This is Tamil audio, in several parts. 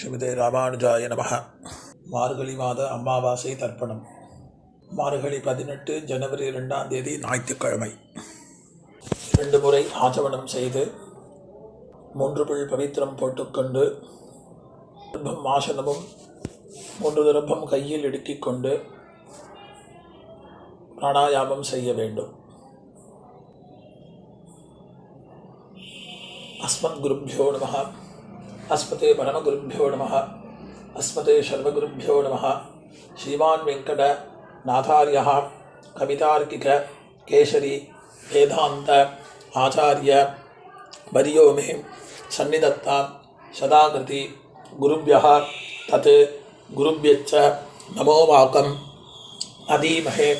ஸ்ரீமதே ராமானுஜாய நமஹ. மார்கழி மாத அமாவாசை தர்ப்பணம். மார்கழி 18 ஜனவரி 2ஆம் தேதி ஞாயிற்றுக்கிழமை. 2 முறை ஆச்சமனம் செய்து 3 பிள் பவித்திரம் போட்டுக்கொண்டு தர்ப்பம் ஆசனமும் 3 தர்ப்பம் கையில் இடுக்கிக் கொண்டு பிராணாயாமம் செய்ய வேண்டும். அஸ்மத் குருப்யோ நமஹ. अस्मते परमगुरुभ्यो नमः. अस्मते सर्वगुरुभ्यो नमः. श्रीमान् वेंकट नाथार्यः कवितार्किक केशरी वेदांत आचार्य वर्यो मे सन्निधत्तां सदाकृति गुरुभ्यः तत् गुरुभ्यश्च नमो वाकम् अधीमहे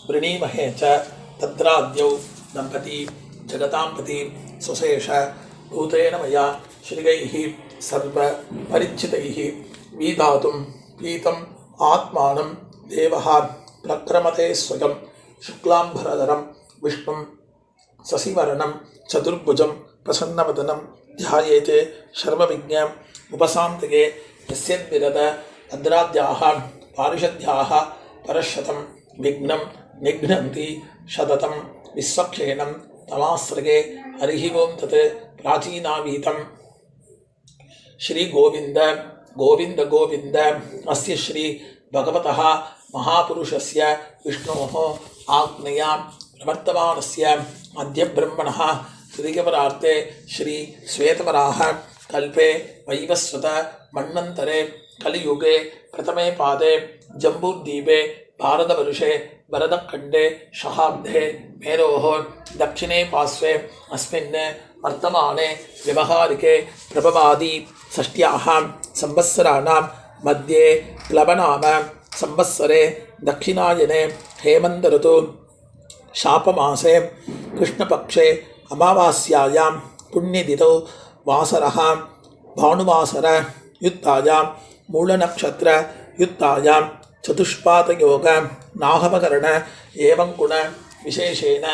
वृणीमहे च तत्राद्यौ दम्पती जगतां पति सुशेष भूतेन मया श्रीगैः सर्व परिचितैः विधातुं पीतम् आत्मानं देवः प्रक्रमते स्वयं शुक्लाम्बरधरं विष्णुं शशिवर्णं चतुर्भुजं प्रसन्नवदनं ध्यायेते सर्वविघ्नम् उपशान्तये. यस्यद्विरद भद्राद्याः पारिषद्याः परशतं विघ्नं निघ्नन्ति सततं विश्वक्षेणं तमाश्रये. हरिः ओं तत् प्राचीनावीतं श्री गोविंद गोविंद गोविंद अस्य श्री भगवतः महापुरुषस्य विष्णोः आज्ञया प्रवर्तमानस्य अद्य ब्रह्मणः तृतीयपरार्थे श्री श्वेतवराह कल्पे वैवस्वत मन्वन्तरे कलियुगे प्रथमे पादे जम्बूद्वीपे भारतवर्षे भरतखण्डे शहाब्दे मेरोः दक्षिणे पार्श्वे अस्मिन् वर्तमाने व्यवहारिके प्रभवादि षष्ट्याः संवत्सराणां मध्ये प्लवनाम संवत्सरे दक्षिणायने हेमन्त ऋतु शापमासे कृष्णपक्षे अमावास्यायां पुण्यतिथौ वासरः भानुवासर युक्तायां मूलनक्षत्र युक्तायां चतुष्पादयोग नाहवकरण एवं गुण विशेषेण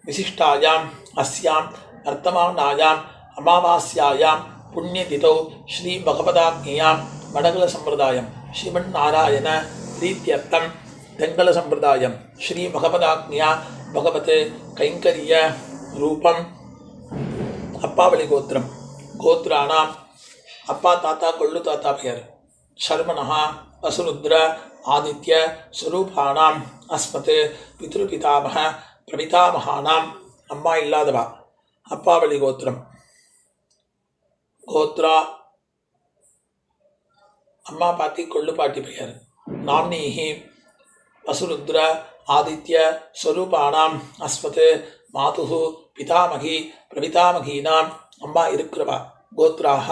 विशिष्टायाम् अस्यां वर्तमानायाम् अमावास्यायां पुण्यतिथौ श्री भगवदाज्ञया मडगल संप्रदायं श्रीमन्नारायण प्रीत्यर्थं तेंगल संप्रदायं श्री भगवदाज्ञया भगवते कैंकर्य रूपम् अप्पावली गोत्रम गोत्राणाम् अप्पा ताता कोल्लु ताता पेर शर्मणः वसुरुद्र आदित्य स्वरूपाणाम् अस्मत् पितृपितामह प्रपितामहानाम् अम्मा इल्लादवा अप्पावली गोत्रम गोत्रा अम्मा पाती कोल्लु पाटी पेयर नाम्नीः वसुरुद्र आदित्य स्वरूपाणाम् अस्मत् मातुः पितामही प्रपितामहीनाम् अम्मा इरुक्रवा गोत्राः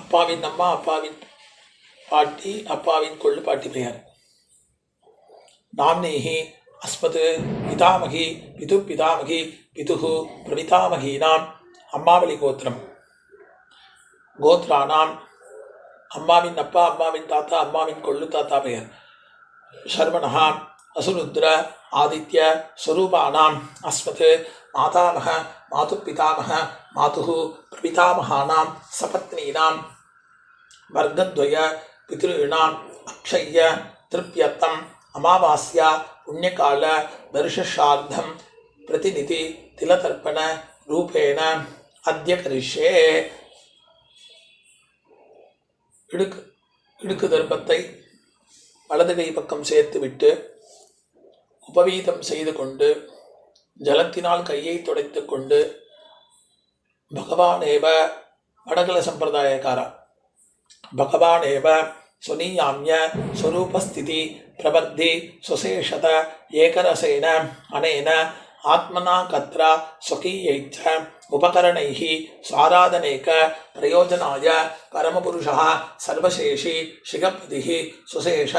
अप्पाविन अम्मा अप्पाविन पाटी अप्पाविन कोल्लु पाटी पेयर नाम्नीः अस्मत् पितामही पितुः पितुः प्रपितामहीनाम् अम्मावली गोत्रम गोत्राणाम् अम्माविन अप्पा अम्माविन ताता अम्माविन कोल्लु ताता पेयर शर्मणः वसुरुद्र आदित्य स्वरूपाणाम् अस्मत् मातामह मातुपितामह मातुः प्रपितामहानां सपत्नीनां वर्गद्वय पितॄणाम् अक्षय्य तृप्यर्थम् अमावास्या पुण्यकाल वर्षश्राद्धं प्रतिनिधि तिलतर्पण रूपेण अद्य करिष्ये. इडुक्कु दर्पत्तै वलது கை பக்கம் சேர்த்து விட்டு உபவீதம் செய்து கொண்டு ஜலத்தினால் கையை துடைத்துக் கொண்டு भगवानेव वडगल संप्रदायकार भगवानेव स्वनीयाम्य स्वरूपस्थिति प्रवर्धि सुशेषत एकरसेन अनेन आत्मना कत्र स्वकीयैश्च उपकरणैः स्वाराधनेक प्रयोजनाय परमपुरुषः सर्वशेषी शिखपतिः सुशेष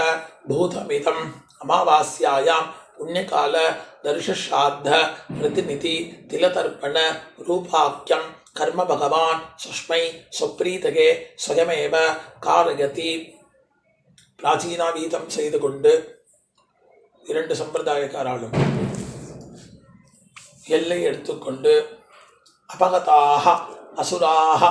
भूतमिदम् अमावास्यायां पुण्यकाल दर्शश्राद्ध प्रतिनिधि तिलतर्पण रूपाख्यं कर्म भगवान् सुष्मै स्वप्रीतगे स्वयमेव कारयति. प्राचीनावीतं செய்து கொண்டு 2 சம்பிரதாயக்காரர்களும் எல்லை எடுத்துக்கொண்டு अपगताः असुराः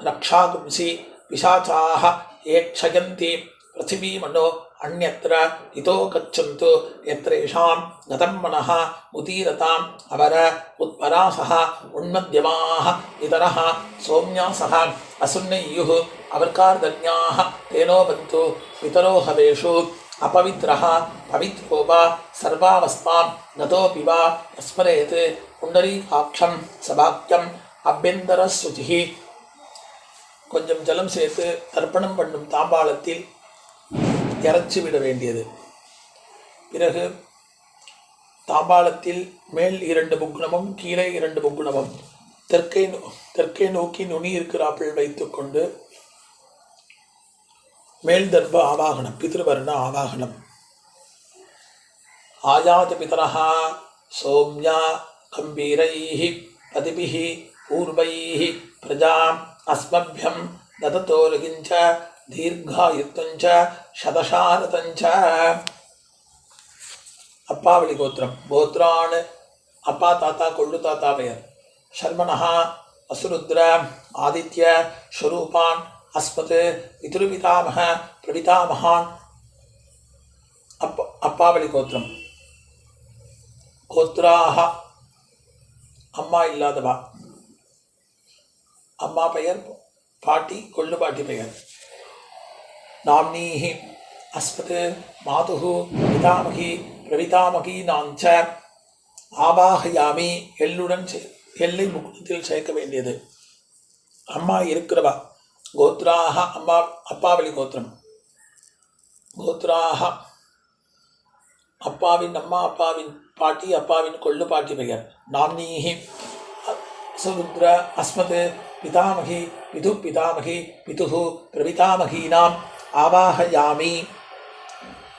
रक्षागुंसि पिशाचाः ये क्षयन्ति पृथिवीमनो अन्यत्र इतो गच्छन्तु यत्रेषां गतं मनः उदीरताम् अवर उत्परासः उन्मध्यमाः इतरः सौम्यासः असुन्नयुः अवर्कार्दन्याः तेनो बन्तु पितरो हवेषु अपवित्रः पवित्रो वा सर्वावस्थां गतोऽपि वा स्मरेत् पुण्डरीकाक्षं सभाख्यम् अभ्यन्तरशुचिः கொஞ்சம் ஜலம் சேர்த்து தர்ப்பணம் பண்ணும் தாம்பாளத்தில் இறச்சி விட வேண்டியது. பிறகு தாம்பாளத்தில் மேல் 2 புக்னமும் கீழே 2 புக்னமும் தெற்கே நோக்கி நுனி இருக்கிறாப்பில் வைத்துக்கொண்டு மேல் தர்ப ஆவாகனம் பித்ருவர்ண ஆவாகனம். ஆயாத பிதரஹ சௌம்யா கம்பீரைஹ பதிபிஹ பூர்வைஹ பிரஜாம் அஸ்மப்யம் தததோரகிஞ்ச தீர்காயுத்தஞ்ச சதசாரதஞ்ச. அப்பாவளி கோத்திரம். கோத்ரான் அப்பா தாத்தா கொள்ளு தாத்தா பெயர். சர்மணஹ அசுருத்ர ஆதித்ய ஸ்வரூபான் அஸ்மத் பித்ருபிதாமஹ பிரபிதாமஹான். அப்பாவளி கோத்திரம். கோத்ராஹ அம்மா இல்லாதவா. அம்மா பெயர் பாட்டி கொள்ளு பாட்டி பெயர். நாம்னீஹி அஸ்மத் மாதுஹு பிதாமகி பிரபிதாமகீனாஞ்ச ஆவாஹயாமி. எள்ளுடன் எல்லை முக்குணத்தில் சேர்க்க வேண்டியது. அம்மா இருக்கிறவா. கோத்ராஹ அம்மா அப்பாவளி கோத்திரம். கோத்ராஹ அப்பாவின் அம்மா அப்பாவின் பாட்டி அப்பாவின் கொள்ளு பாட்டி பெயர். நாம்னீஹி சுருத்ர அஸ்மத் பிதாமகி பிது பிதாமகி பிதுஹு பிரபிதாமகீனாம் ஆவாஹயாமி.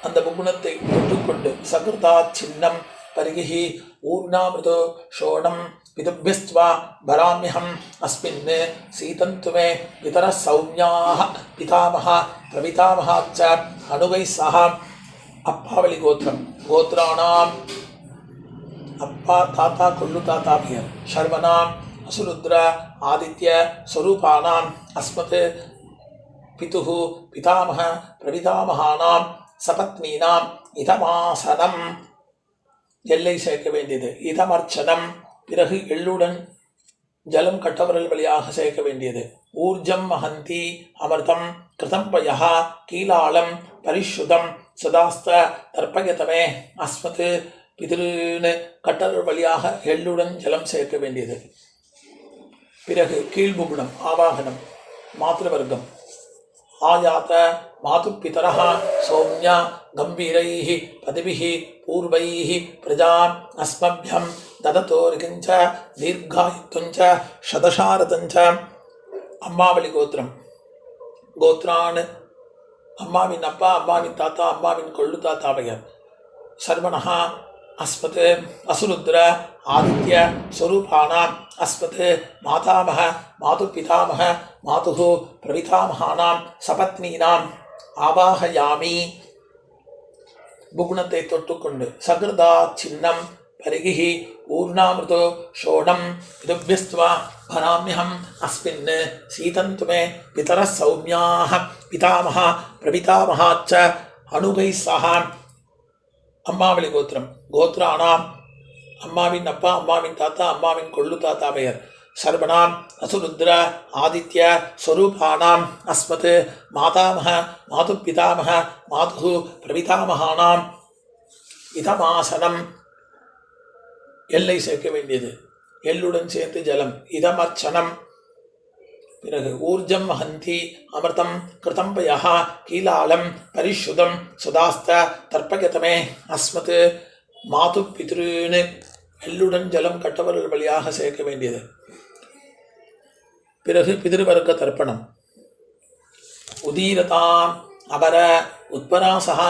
அந்த புகுணத்தை தொட்டுக்கொண்டு சகிருதா சின்னம் பரிகிஹி ஊர்ணாமிருதோ ஷோணம் பிதுபியஸ்த்வா பராம்யஹம் அஸ்மின் சீதந்துமே பிதர சௌம்யாஹ பிதாமஹ பிரபிதாமஹாச்ச அனுகை சஹ. அப்பாவளி கோத்திரம். கோத்ராணாம் அப்பா தாத்தா கொள்ளு தாத்தா பெயர். சர்வனாம் அசுருத்ர ஆதித்ய ஸ்வரூபானாம் அஸ்மத் பிதுஹு பிதாமஹ பிரபிதாமஹானாம் சபத்னீனாம் இதமாசனம். எல்லை சேர்க்க வேண்டியது. இதமர்ச்சனம். பிறகு எள்ளுடன் ஜலம் கட்டவரல் வழியாக சேர்க்க வேண்டியது. ஊர்ஜம் மகந்தி அமிர்தம் கிருதம் பயஹ கீலாளம் பரிசுதம் சதாஸ்த தர்ப்பயதமே அஸ்மத் பிதிருன்னு கட்டவரல் வழியாக எள்ளுடன் ஜலம் சேர்க்க வேண்டியது. பிறகு கீழ்புகுணம் ஆவாகனம் மாத்ருவர்க்கம். ஆயாத மாது பிதரஹ சௌம்யா கம்பீரைஹ பதிபிஹ பூர்வைஹ பிரஜாம் அஸ்மப்யம் தததோர்கிஞ்ச தீர்காயுத்தஞ்ச சதசாரதஞ்ச. அம்மாவளி கோத்திரம். கோத்ரான் அம்மாவின் அப்பா அம்மாவின் தாத்தா அம்மாவின் கொள்ளு தாத்தா பெயர். சர்வணஹ அஸ்மத் அசுருத்ர ஆதித்ய ஸ்வரூபானாம் அஸ்மத் மாதாமஹ மாது பிதாமஹ மாதுஹு பிரபிதாமஹானாம் சபத்னீனாம் ஆவாஹயாமி. புகுணத்தை தொட்டுக்கொண்டு சகிருதா சின்னம் பரிகிஹி ஊர்ணாமிருதோ ஷோணம் பிதுபியஸ்த்வா பராம்யஹம் அஸ்மின் சீதந்துமே பிதர சௌம்யாஹ பிதாமஹ பிரபிதாமஹாச்ச அனுகை சஹ. அம்மாவளி கோத்திரம். கோத்ராணாம் அம்மாவின் அப்பா அம்மாவின் தாத்தா அம்மாவின் கொள்ளு தாத்தா பெயர். சர்வனாம் அசுருத்ர ஆதித்ய ஸ்வரூபானாம் அஸ்மத் மாதாமஹ மாது பிதாமஹ மாதுஹு பிரபிதாமஹானாம் இதமாசனம். எல்லை சேர்க்க வேண்டியது. எள்ளுடன் சேர்த்து ஜலம். இதமர்ச்சனம். பிறகு ஊர்ஜம் மகந்தி அமிர்தம் கிருதம் பயஹ கீலாளம் பரிசுதம் சுதாஸ்த தர்ப்பயதமே அஸ்மத் மாது பித்ருன்னு எள்ளுடன் ஜலம் கட்டவர்கள் வழியாக சேர்க்க வேண்டியது. பிறகு பிதிருவர்க்க தர்ப்பணம். உதீரதாம் அபர உத்பராசஹ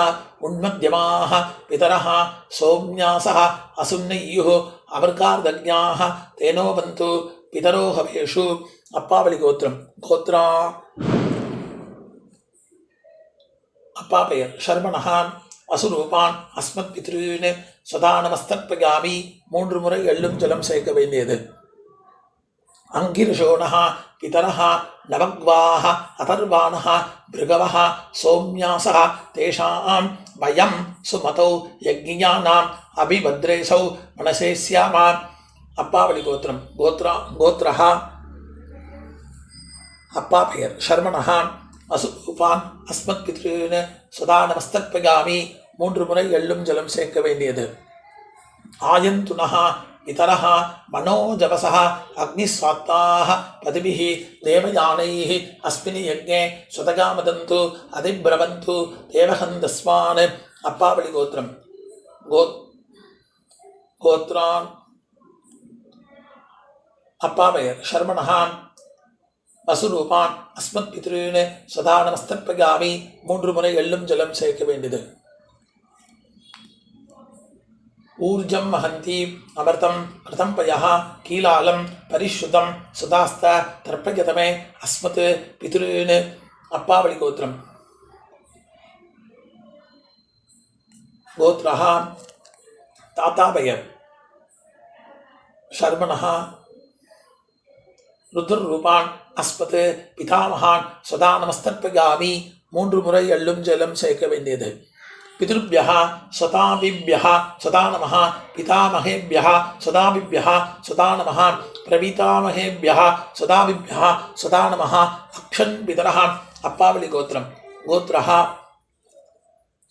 உன்மத்யமாஹ பிதரஹ சௌம்யாசஹ அசுன்னயுஹ அவர்கார்தக்ஞாஹ தேனோ பந்து பிதரோ ஹவேஷு. அப்பாவளி கோத்திரம். கோத்ரா அப்பா பெயர். சர்மணஹ அசுரூபான் அஸ்மத் பித்ருன்னு சதா நமஸ்தர்ப்பயாமி. 3 முறை எள்ளும் ஜலம் சேர்க்க வேண்டியது. अंगिरशोणः पितरः नवग्वाः अथर्वाणः भृगवः सौम्यासः तेषां वयं सुमतौ यज्ञानाम् अभिभद्रेसौ मनसे स्याम. அப்பாவளி கோத்திரம். கோத்ரஹ அப்பா பெயர் சர்மணஹ. அசுபான் அஸ்மத் பித்ருன்னு சதா நமஸ்தத்பகாமி 3 முறை எள்ளும் ஜலம் சேர்க்க வேண்டியது. ஆயந்துனஹ பிதரஹ மனோஜவசஹ அக்னிஸ்வாத்தாஹ பதிபிஹி தேவயானைஹி அஸ்மினி யஜ்ஞே சுதகாமதந்து அதிப்ரவந்து தேவஹந்தஸ்மான். அப்பாவளி கோத்திரம். கோத்ரான் அப்பா பெயர் சர்மணஹ. வசுரூபான் அஸ்மத் பித்ருன்னு சதா நமஸ்தத்பகாமி 3 முறை எள்ளும் ஜலம் சேர்க்க வேண்டியது. ஊர்ஜம் மஹந்தி அமர்த்தம் கிருதம் பயः கீலாலம் பரிஷ்ருதம் சுதாஸ்த தர்ப்பயதமே அஸ்மத் பித்ருன்னு. அப்பாவளி கோத்திரம். கோத்ரஹ தாத்தா பெயர் சர்மணஹ. ருத்ரரூபான் அஸ்மத் பிதாமகான் சதா நமஸ்தத்பகாமி 3 முறை எள்ளும் ஜலம் சேர்க்க வேண்டியது. பித்ருभ्यः சதாபிभ्यः சதா நமः பிதாமகேभ्यः சதாபிभ्यः சதா நமः பிரபிதாமகேभ्यः சதாபிभ्यः சதா நமः அக்ஷன் பிதரः. அப்பாவளி கோத்திரம். கோத்ரஹ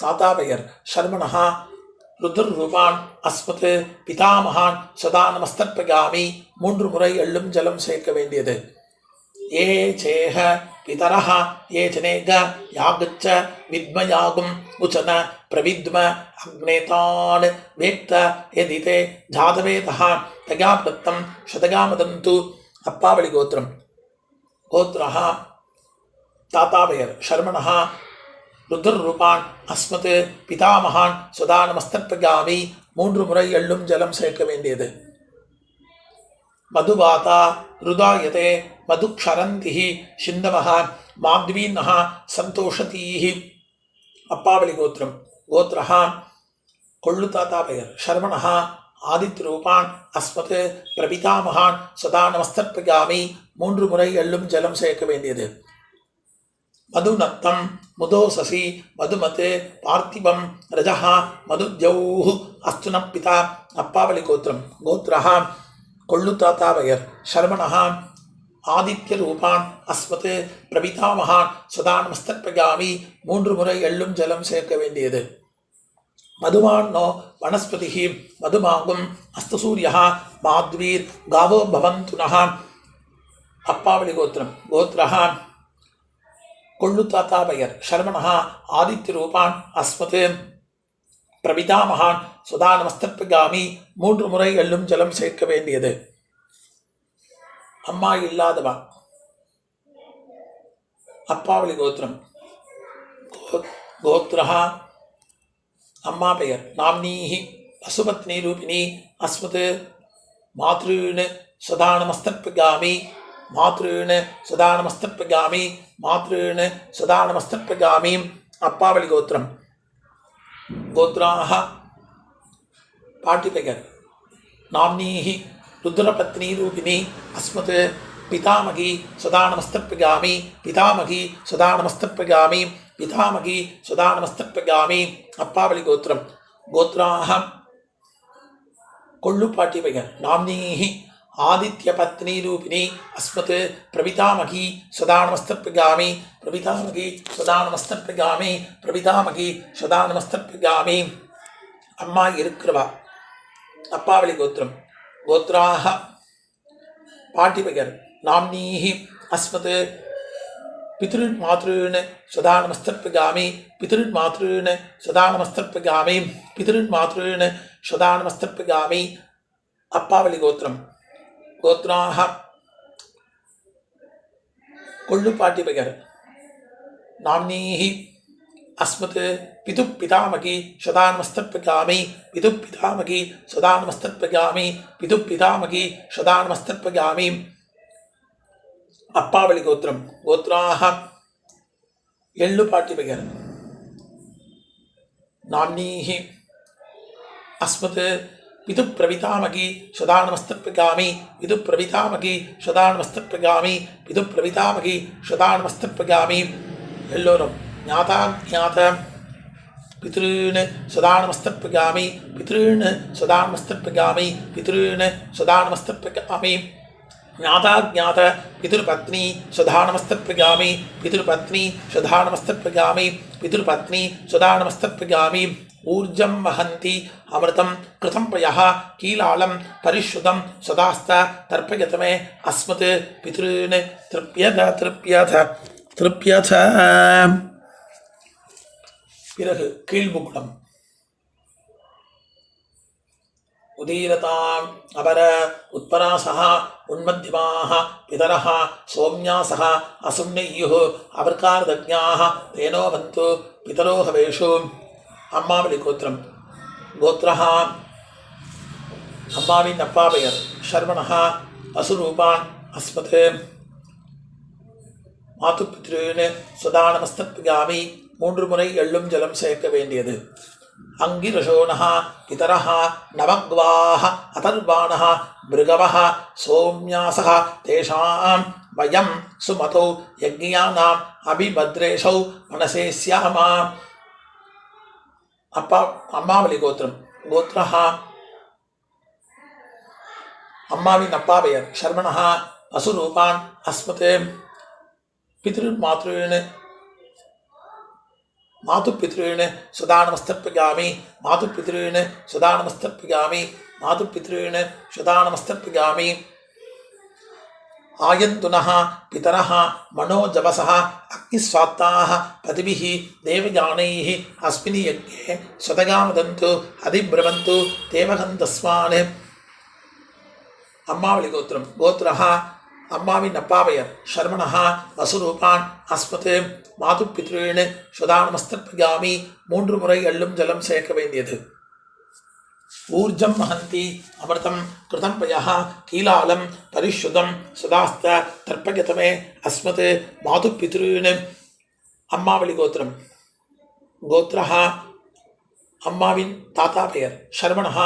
தாத்தா பெயர் சர்மணஹ. ருத்ரரூபான் அஸ்மத் பிதாமகான் சதா நமஸ்தத்பகாமி 3 முறை எள்ளும் ஜலம் சேர்க்க வேண்டியது. ஏ சேஹ பிதரஹ ஏ ஜனேக யாகச்ச வித்மயாகும் உச்சன பிரவித்ம அக்னேதான் வேக்த எதிதே ஜாதவேதஹ தகாப்ரத்தம் சதகாமதந்து. அப்பாவளி கோத்திரம். கோத்ரஹ தாத்தா பெயர் சர்மணஹ. ருத்ரரூபான் அஸ்மத் பிதாமகான் சதா நமஸ்தத்பகாமி 3 முறை எள்ளும் ஜலம் சேர்க்க வேண்டியது. மதுவாதா ருதாயதே மதுக்ஷரந்திஹி சிந்தவஹ மாத்வீனஹ சந்தோஷதீஹி. அப்பாவளி கோத்திரம். கோத்ரஹ கொள்ளு தாத்தா பெயர் சர்மணஹ. ஆதித்யரூபான் அஸ்மத் பிரபிதாமகான் சதா நமஸ்தத்பகாமி 3 முறை எள்ளும் ஜலம் சேர்க்க வேண்டியது. மதுநத்தம் முதோசசி மதுமத் பார்த்திபம் ரஜஹ மதுத்யௌஹ் அஸ்துனப்பிதா. அப்பாவளி கோத்திரம். கோத்ரஹ கொள்ளு தாத்தா பெயர் சர்மணஹ. ஆதித்யரூபான் அஸ்மத் பிரபிதாமகான் சதா நமஸ்தத்பகாமி 3 முறை எள்ளும் ஜலம் சேர்க்க வேண்டியது. மதுவான்னோ வனஸ்பதிஹி மதுமாகும் அஸ்தசூரியः மாத்வீர் காவோ பவந்துனः. அப்பாவளி கோத்திரம். கோத்ரஹ கொள்ளு தாத்தா பெயர் சர்மணஹ. ஆதித்யரூபான் அஸ்மத் பிரபிதாமகான் சதா நமஸ்தத்பகாமி 3 முறை எள்ளும் ஜலம் சேர்க்க வேண்டியது. அம்மா இல்லாதவா. அப்பாவளி கோத்திரம். கோத்ரஹ அம்மா பெயர் நாம்னீஹி பசுபத்னி ரூபிணி அஸ்மத் மாத்ருன்னு சதா நமஸ்தத்பகாமி மாத்ருன்னு சதா நமஸ்தத்பகாமி மாத்ருன்னு சதா நமஸ்தத்பகாமி. அப்பாவளி கோத்திரம். கோத்ராஹ பாட்டி பெயர் நாம்னீஹி ருத்ரபத்னி ரூபிணி அஸ்மத் பிதாமகி சதா நமஸ்தத்பகாமி பிதாமகி சதா நமஸ்தத்பகாமி பிதாமகி சதா நமஸ்தத்பகாமி. அப்பாவளி கோத்திரம். கோத்ராஹ கொள்ளு பாட்டி பெயர் நாம்னீஹி ஆதித்ய பத்னி ரூபிணி அஸ்மத் பிரபிதாமகி சதா நமஸ்தத்பகாமி பிரபிதாமகி சதா நமஸ்தத்பகாமி பிரபிதாமகி சதா நமஸ்தத்பகாமி. அம்மா இருக்கிறவா. அப்பாவளி கோத்திரம். கோத்ராஹ பாட்டி பெயர் நாம்னீஹி அஸ்மத் பித்ருன் மாத்ருன்னு சதா நமஸ்தத்பகாமி பித்ருன் மாத்ருன்னு சதா நமஸ்தத்பகாமி பித்ருன் மாத்ருன்னு சதா நமஸ்தத்பகாமி. அப்பாவளி கோத்திரம். கோத்ராஹ கொள்ளு பாட்டி பெயர் நாம்னீஹி அஸ்மத் பிது பிதாமகி சதா நமஸ்தத்பகாமி பிது பிதாமகி சதா நமஸ்தத்பகாமி பிது பிதாமகி சதா நமஸ்தத்பகாமி. அப்பாவளி கோத்திரம். கோத்ராஹ எள்ளு பாட்டி பெயர் நாம்னீஹி அஸ்மத் पितु प्रवितामकी सदा नमस्तर्पयामि पितु प्रवितामकी सदा नमस्तर्पयामि पितु प्रवितामकी सदा नमस्तर्पयामि एल्लोरुम ज्ञाताज्ञात पितॄन् सदा नमस्तर्पयामि पितॄन् सदा नमस्तर्पयामि पितॄन् सदा नमस्तर्पयामि ज्ञाताज्ञात पितृपत्नी सदा नमस्तर्पयामि पितृपत्नी सदा नमस्तर्पयामि पितृपत्नी सदा नमस्तर्पयामि ऊर्जं वहन्ति अमृतं कृतं पयः कीलालं परिश्रुतं सदास्त तर्पयत मे अस्मत् पितॄन् तृप्यथ तृप्यथ तृप्यथ பிறகு கீழ்முகுடம் உதீரதாம் அபர உத்பராசஹ உன்மத்தியமாஹ பிதரஹ சோம்யாசஹ அசும்னையுः அபர்காரதஜ்ஞாஹ தேனோ பந்து பிதரோ ஹவேஷு அம்மாவளி கோத்திரம் கோத்ரஹ அம்மாவின் அப்பா பெயர் ஷர்வணஹ அசுரூபான் அஸ்மத் மாது பித்ருன்னு சதா நமஸ்தர்ப்பயாமி 3 முறை எள்ளும் ஜலம் சேர்க்க வேண்டியது அங்கிரசோணஹ பிதரஹ நவக்வாஹ அதர்வாணஹ மிருகவஹ சோம்யாசஹ தேஷாம் வயம் சுமதோ யக்ஞானாம் அபிபத்ரேஷௌ மனசே ஸ்யாமா அப்பா அம்மாவளி கோத்திரம் கோத்ரஹ அம்மாவின் அப்பா பெயர் ஷர்மணஹ அசுரூபான் அஸ்மத் பித்ருன் மாத்ருன்னு मातु पितॄन् सदा नमस्तर्पयामि मातु पितॄन् सदा नमस्तर्पयामि मातु पितॄन् सदा नमस्तर्पयामि आयन्तुनः पितरः मनोजवसः अग्निस्वात्ताः पतिभिः देवयानैः अस्मिन् यज्ञे स्वतगामदन्तु अधिब्रवन्तु देवगन्धस्मान् अम्मावळि गोत्रं गोत्रः அம்மாவின் அப்பா பெயர் ஷர்மணஹ அசுரூபான் அஸ்மத் மாது பித்ருன்னு சதா நமஸ்தர்ப்பயாமி 3 முறை எள்ளும் ஜலம் சேர்க்க வேண்டியது ஊர்ஜம் வஹந்தி அமிர்தம் கிருதம் பயः கீலாலம் பரிசுதம் சதாஸ்த தர்ப்பயத மே அஸ்மத் மாது பித்ருன்னு அம்மாவளி கோத்திரம் கோத்ரஹ அம்மாவின் தாத்தா பெயர் ஷர்மணஹ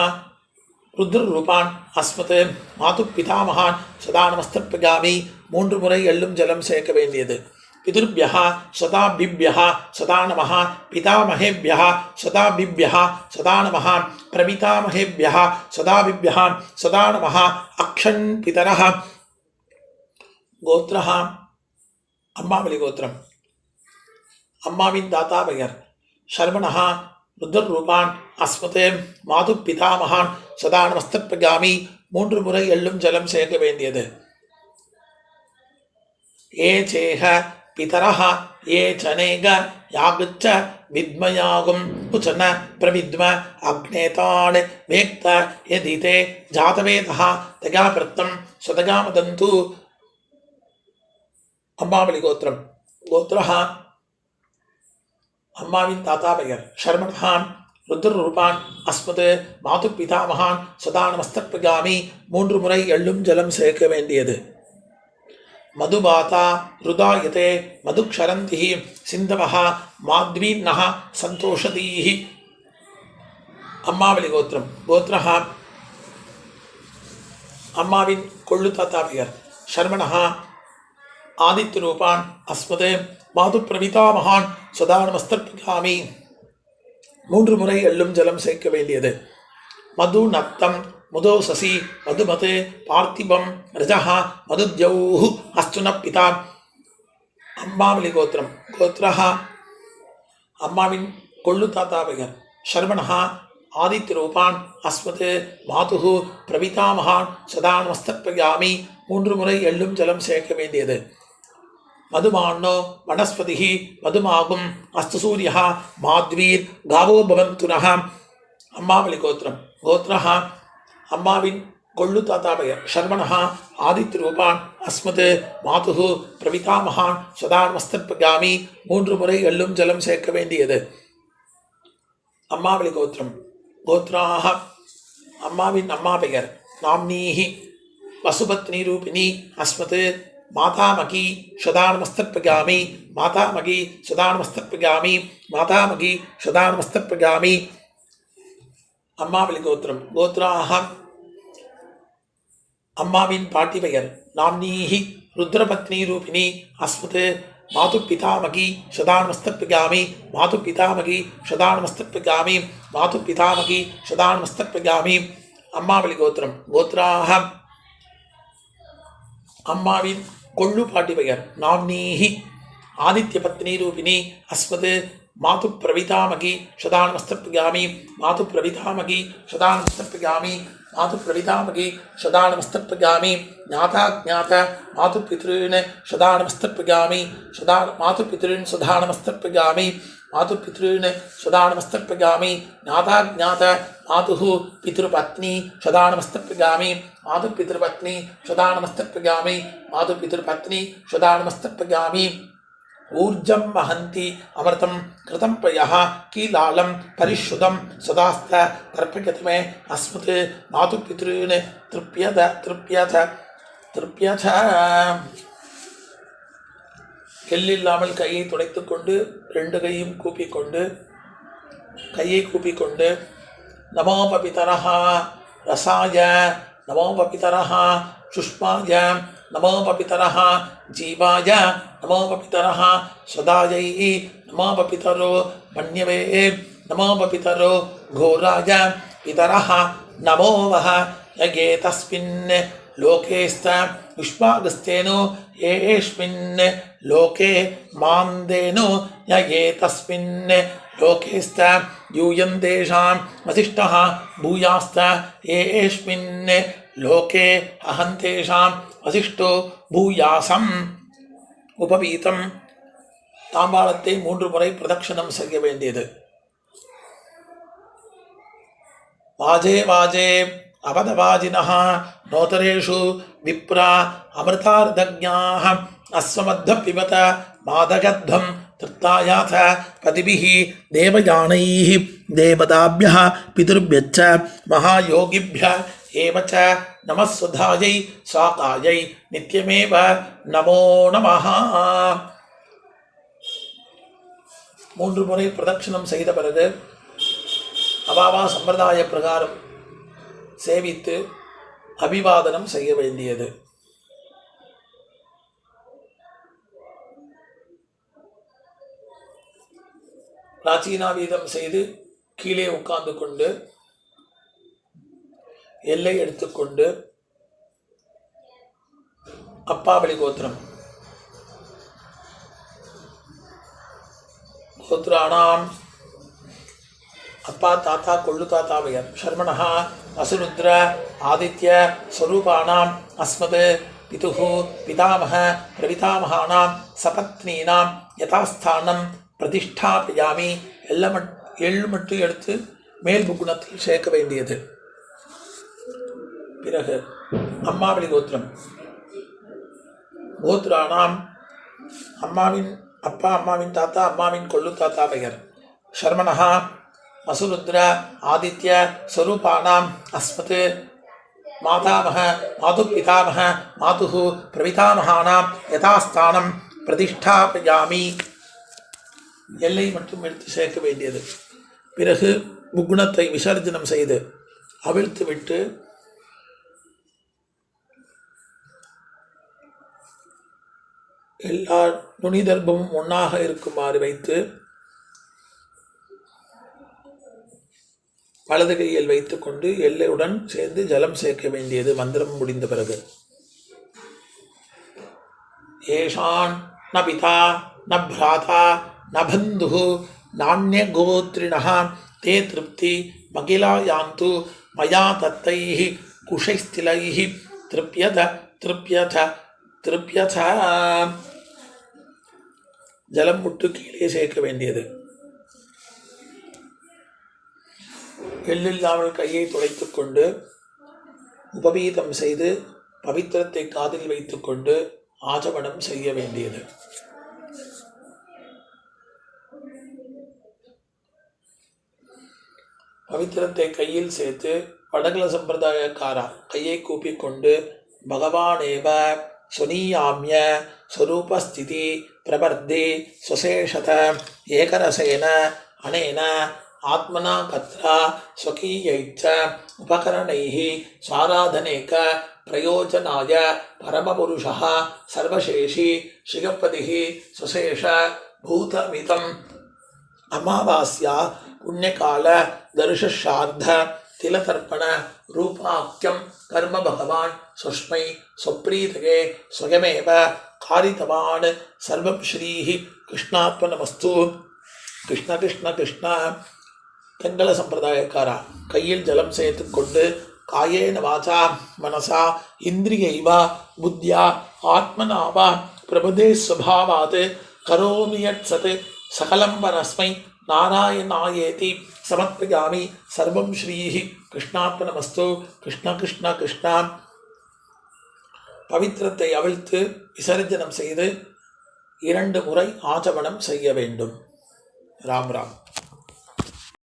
ருத்ரரூபான் அஸ்மத் மாது பிதாமகான் சதா நமஸ்தர்ப்பயாமி 3 முறை எள்ளும் ஜலம் சேர்க்க வேண்டியது பிதுர்பியः சதாபிப்யः சதா நமः பிதாமகேபியः சதாபிப்யः சதா நமः பிரபிதாமகேபியः சதாபிப்யः சதா நமः அக்ஷன் பிதரः கோத்ரஹ அம்மாவளி கோத்திரம் அம்மாவின் தாத்தா பெயர் ஷர்மணஹ ருத்ரரூபான் அஸ்மத் மாது பிதாமகான் சதா நமஸ்தர்ப்பயாமி 3 முறை எள்ளும் ஜலம் சேர்க்க வேண்டியது ஏ சேஹ பிதரஹ ஏ சனேக யாகுச்ச வித்மயாகும் உச்சன பிரவித்ம அக்னேதான் வேக்த யதிதே ஜாதவேதஹ தகாபிரத்தம் சதகாமதந்து அம்மாவளி கோத்திரம் கோத்ரஹ அம்மாவின் தாத்தா பெயர் ஷர்மணஹ ருத்ரரூபான் அஸ்மத் மாது பிதாமகான் சதா நமஸ்தர்ப்பயாமி 3 முறை எள்ளும் ஜலம் சேர்க்க வேண்டியது மதுபாதா ருதாயதே மதுக்ஷரந்திஹி சிந்தவஹ மாத்வீன்னஹ சந்தோஷதீஹி அம்மாவளி கோத்திரம் கோத்ரஹ அம்மாவின் கொள்ளு தாத்தா பெயர் ஷர்மணஹ ஆதித்யரூபான் அஸ்மத் மாது பிரவிதாமகான் சதா நமஸ்தர்ப்பயாமி 3 முறை எள்ளும் ஜலம் சேர்க்க வேண்டியது மது நத்தம் முதோ சசி மதுமதே பார்த்திபம் ரஜஹ மதுத்யௌஹு அஸ்துன பிதா அம்மாவளி கோத்திரம் கோத்ரஹ அம்மாவின் கொள்ளு தாத்தா பெயர் ஷர்மணஹ ஆதித்யரூபான் அஸ்மத் மாதுஹு பிரவிதாமகான் சதா நமஸ்தர்ப்பயாமி 3 முறை எள்ளும் ஜலம் சேர்க்க வேண்டியது மதுமான்னோ வனஸ்பதிஹி மதுமாகும் அஸ்து சூரியः மாத்வீர் காவோ பவந்துனः அம்மாவளி கோத்திரம் கோத்ரஹ அம்மாவின் கொள்ளு தாத்தா பெயர் ஷர்மணஹ ஆதித்யரூபான் அஸ்மத் மாதுஹு பிரவிதாமகான் சதா நமஸ்தர்ப்பயாமி 3 முறை எள்ளும் ஜலம் சேர்க்க வேண்டியது அம்மாவளி கோத்திரம் கோத்ராஹ அம்மாவின் அம்மா பெயர் நாம்னீஹி வசுபத்னி ரூபிணி அஸ்மத் மாதாமகி சதா நமஸ்தர்ப்பயாமி மாதாமகி சதா நமஸ்தர்ப்பயாமி மாதாமகி சதா நமஸ்தர்ப்பயாமி அம்மாவளி கோத்திரம். கோத்ராஹம் அம்மாவின் பாட்டி பெயர். நாம்னீஹி ருத்ரபத்னி ரூபிணி அஸ்மத் மாது பிதாமகி சதான்மஸ்தப்பிகாமி மாது பிதாமகி சதான்மஸ்தப்பிகாமி மாது பிதாமகி சதான்மஸ்தப்பிகாமி. அம்மாவளி கோத்திரம். கோத்ராஹம் அம்மாவின் கொள்ளு பாட்டி பெயர். நாம்னீஹி ஆதித்ய பத்னி ரூபிணி அஸ்மத் மாது பிரவிதாமகி சதான்மஸ்தப்பிகாமி மாது பிரவிதாமகி சதான்மஸ்தப்பிகாமி மாது பிரவிதாமகி சதானமஸ்தப்பிகாமி. ஞாதா ஜாத மாது பித்ருன் சதானமஸ்தப்பிகாமி மாது பித்ருன் சதானமஸ்தப்பிகாமி மாது பித்ருன் சதானமஸ்தப்பிகாமி. ஞாதா ஜாத மாது பித்ருபத்னி சதானமஸ்தப்பிகாமி மாது பித்ருபத்னி சதானமஸ்தப்பிகாமி மாது பித்ருபத்னி சதானமஸ்தப்பிகாமி. ऊर्जं वहन्ति अमृतं कृतं प्रयः कीलालं परिशुद्धं सदास्त तर्पयति मे अस्मत् मातुपितॄन् तृप्यथ तृप्यथ तृप्यथ. எல்லில்லாமல் கையை துடைத்துக் கொண்டு ரெண்டு கையும் கூப்பிக்கொண்டு கையை கூப்பிக்கொண்டு நமோ பபிதரஹ ரசாய நமோ பபிதரஹ சுஷ்மாய நமோ பபிதரஹ ஜீவாய நமோ பபிதரஹ சதாயை நமோ பபிதரோ மன்யவே நமோ பபிதரோ घोराय पितरः नमो वः यगे तस्मिन् लोकेस्त युष्मागस्तेनो येष्मिन् लोके मान्देनो यगे तस्मिन् लोकेस्त यूयन्तेषां वसिष्ठः भूयास्त येष्मिन् लोके अहन्तेषां वसिष्ठो भूयासम्. உபவீதம். தாம்பாளத்தை 3 முறை பிரதட்சணம் செய்ய வேண்டியது. வாஜே வாஜே அவதவாஜினः நோதரேஷு விப்ரா அமிர்தார்தஜ்ஞாः அஸ்வமத்த பிபத மாதகத்வம் திருத்தாயாத பதிபிः தேவயானைः தேவதாभ्यः பிதృभ्யச்ச மகாயோகிभ्यः ஏவச்ச நமஸ்வதாயை சாகாயை நித்யமேவ நமோ நமः. 3 முறை பிரதட்சணம் செய்த பிறகு அவாவா சம்பிரதாய பிரகாரம் சேவித்து அபிவாதனம் செய்ய வேண்டியது. பிராச்சீனாவீதம் செய்து கீழே உட்கார்ந்து கொண்டு எல்லை எடுத்துக்கொண்டு அப்பாவளி கோத்திரம். கோத்ராணாம் அப்பா தாத்தா கொள்ளு தாத்தா பெயர். சர்மணः வசுருத்ர ஆதித்ய ஸ்வரூபாணாம் அஸ்மத் பிதுः பிதாமக பிரபிதாமகானாம் சபத்னீனாம் யதாஸ்தானம் பிரதிஷ்டாபயாமி. எள்ளு மட்டும் எடுத்து மேல் புக்குணத்தில் சேர்க்க வேண்டியது. பிறகு அம்மாவளி கோத்திரம். கோத்ராணாம் அம்மாவின் அப்பா அம்மாவின் தாத்தா அம்மாவின் கொள்ளு தாத்தா பெயர். சர்மணः வசுருத்ர ஆதித்ய ஸ்வரூபாணாம் அஸ்மத் மாதாமக மாது பிதாமக மாதுः பிரபிதாமகானாம் யதாஸ்தானம் பிரதிஷ்டாபயாமி. எல்லை மட்டும் எடுத்து சேர்க்க வேண்டியது. பிறகு முக்குணத்தை விசர்ஜனம் செய்து அவிழ்த்து விட்டு எல்லா நுனிதர்பமும் ஒன்றாக இருக்குமாறு வைத்து வலது கையில் வைத்து கொண்டு எல்லையுடன் சேர்ந்து ஜலம் சேர்க்க வேண்டியது. மந்திரம் முடிந்த பிறகு ஏஷான் ந பிதா ந பிராதா ந பந்துः நாண்யகோத்ரிணः தே திருப்தி மகிலா யாந்து மயா தத்தைः குஷைஸ்திலைः திருப்யத திருப்யத திருப்யத. ஜலம் முட்டு கீழே சேர்க்க வேண்டியது. எள்ளில்லாமல் கையை துடைத்து கொண்டு உபவீதம் செய்து பவித்திரத்தை காதில் வைத்து கொண்டு ஆச்சமனம் செய்ய வேண்டியது. பவித்திரத்தை கையில் சேர்த்து வடகல சம்பிரதாயக்காரா கையை கூப்பிக்கொண்டு பகவானேவ சுனீயாமிய ஸ்வரூபஸ்திதி பிரபர்தி சுசேஷத ஏகரசேன அனேன ஆத்மனா கத்ரா ஸ்வகீயைச்ச உபகரணைः ஸ்வாராதனேக பிரயோஜனாய பரமபுருஷः சர்வசேஷி சிகப்பதிः சுசேஷ பூதமிதம் அமாவாஸ்யா புண்ணியகால தர்ஷார்த்த திலதர்ப்பண ரூபாக்கியம் கர்ம பகவான் சுஷ்மை ஸ்வப்ரீதகே ஸ்வயமேவ காரிதவான் சர்வம் ஸ்ரீஹி கிருஷ்ணாத்மனமஸ்து. கிருஷ்ண கிருஷ்ண கிருஷ்ண. தெங்கல சம்பிரதாயக்காரா கையில் ஜலம் சேர்த்து கொண்டு காயேன வாசா மனசா இந்திரியைவா புத்தியா ஆத்மனாவா பிரபதே ஸ்வபாவாத் கரோமி யத் சத் சகலம் பரஸ்மை நாராயணாயேதி சமர்ப்பயாமி சர்வம் ஸ்ரீஹி கிருஷ்ணாத்மனமஸ்து. கிருஷ்ண கிருஷ்ண கிருஷ்ண. பவித்திரத்தை அவிழ்த்து விசர்ஜனம் செய்து 2 முறை ஆச்சமனம் செய்ய வேண்டும். ராம் ராம்.